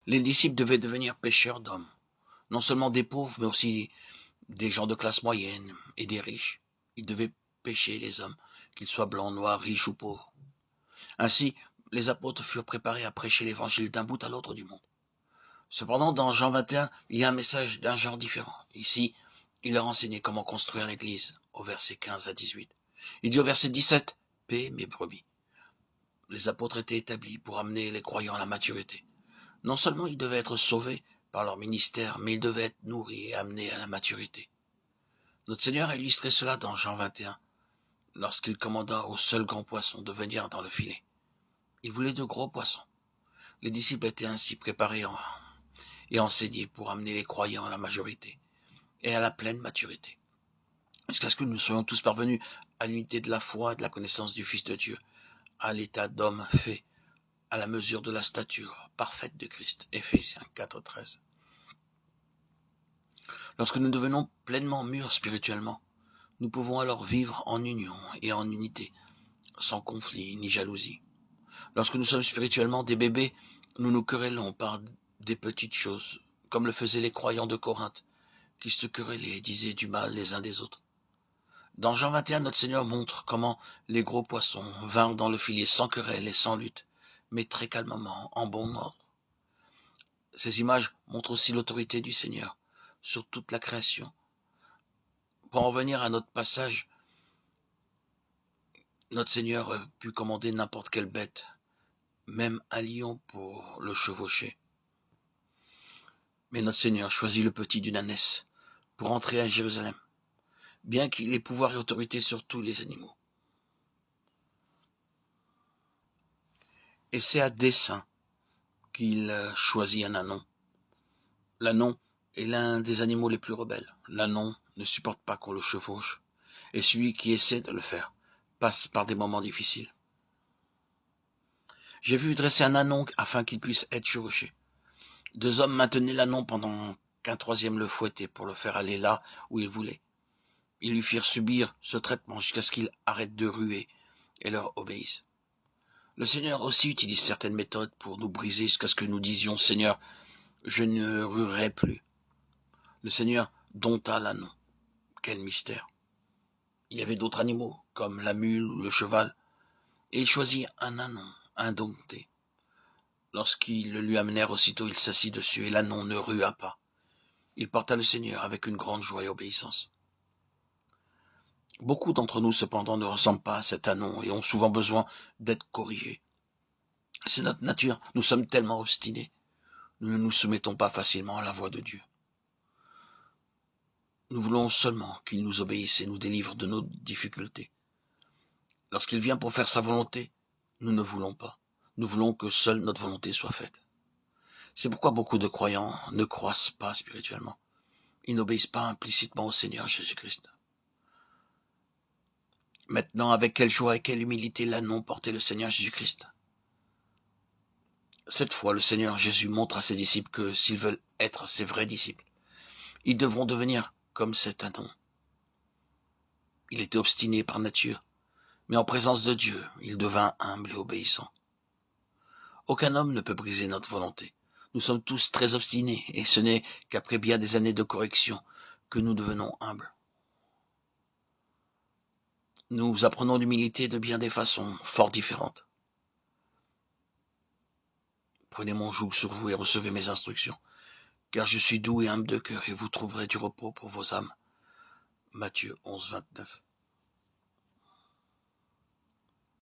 Les disciples devaient devenir pêcheurs d'hommes, non seulement des pauvres, mais aussi des gens de classe moyenne et des riches. Ils devaient pêcher les hommes, qu'ils soient blancs, noirs, riches ou pauvres. Ainsi, les apôtres furent préparés à prêcher l'évangile d'un bout à l'autre du monde. Cependant, dans Jean 21, il y a un message d'un genre différent. Ici, il leur enseignait comment construire l'église, au verset 15 à 18. Il dit au verset 17, « Paix mes brebis ». Les apôtres étaient établis pour amener les croyants à la maturité. Non seulement ils devaient être sauvés par leur ministère, mais ils devaient être nourris et amenés à la maturité. Notre Seigneur a illustré cela dans Jean 21, lorsqu'il commanda au seul grand poisson de venir dans le filet. Il voulait de gros poissons. Les disciples étaient ainsi préparés et enseignés pour amener les croyants à la majorité et à la pleine maturité, jusqu'à ce que nous soyons tous parvenus à l'unité de la foi et de la connaissance du Fils de Dieu, à l'état d'homme fait, à la mesure de la stature parfaite de Christ. Éphésiens 4:13. Lorsque nous devenons pleinement mûrs spirituellement, nous pouvons alors vivre en union et en unité, sans conflit ni jalousie. Lorsque nous sommes spirituellement des bébés, nous nous querellons par des petites choses, comme le faisaient les croyants de Corinthe, qui se querellaient et disaient du mal les uns des autres. Dans Jean 21, notre Seigneur montre comment les gros poissons vinrent dans le filet sans querelle et sans lutte, mais très calmement, en bon ordre. Ces images montrent aussi l'autorité du Seigneur sur toute la création. Pour en revenir à notre passage, notre Seigneur put commander n'importe quelle bête, même un lion pour le chevaucher. Mais notre Seigneur choisit le petit d'une ânesse pour entrer à Jérusalem, bien qu'il ait pouvoir et autorité sur tous les animaux. Et c'est à dessein qu'il choisit un ânon. L'ânon est l'un des animaux les plus rebelles. L'ânon ne supporte pas qu'on le chevauche, et celui qui essaie de le faire passe par des moments difficiles. J'ai vu dresser un ânon afin qu'il puisse être chevauché. 2 hommes maintenaient l'ânon pendant qu'un troisième le fouettait pour le faire aller là où il voulait. Ils lui firent subir ce traitement jusqu'à ce qu'il arrête de ruer et leur obéisse. Le Seigneur aussi utilise certaines méthodes pour nous briser jusqu'à ce que nous disions « Seigneur, je ne ruerai plus ». Le Seigneur dompta l'ânon. Quel mystère! Il y avait d'autres animaux, comme la mule ou le cheval, et il choisit un ânon, indompté. Lorsqu'ils le lui amenèrent aussitôt, il s'assit dessus, et l'ânon ne rua pas. Il porta le Seigneur avec une grande joie et obéissance. Beaucoup d'entre nous, cependant, ne ressemblent pas à cet ânon et ont souvent besoin d'être corrigés. C'est notre nature, nous sommes tellement obstinés. Nous ne nous soumettons pas facilement à la voix de Dieu. Nous voulons seulement qu'il nous obéisse et nous délivre de nos difficultés. Lorsqu'il vient pour faire sa volonté, nous ne voulons pas. Nous voulons que seule notre volonté soit faite. C'est pourquoi beaucoup de croyants ne croissent pas spirituellement. Ils n'obéissent pas implicitement au Seigneur Jésus-Christ. Maintenant, avec quelle joie et quelle humilité l'ânon portait le Seigneur Jésus-Christ. Cette fois, le Seigneur Jésus montre à ses disciples que s'ils veulent être ses vrais disciples, ils devront devenir comme cet ânon. Il était obstiné par nature, mais en présence de Dieu, il devint humble et obéissant. Aucun homme ne peut briser notre volonté. Nous sommes tous très obstinés, et ce n'est qu'après bien des années de correction que nous devenons humbles. Nous apprenons l'humilité de bien des façons fort différentes. Prenez mon joug sur vous et recevez mes instructions, car je suis doux et humble de cœur, et vous trouverez du repos pour vos âmes. Matthieu 11, 29.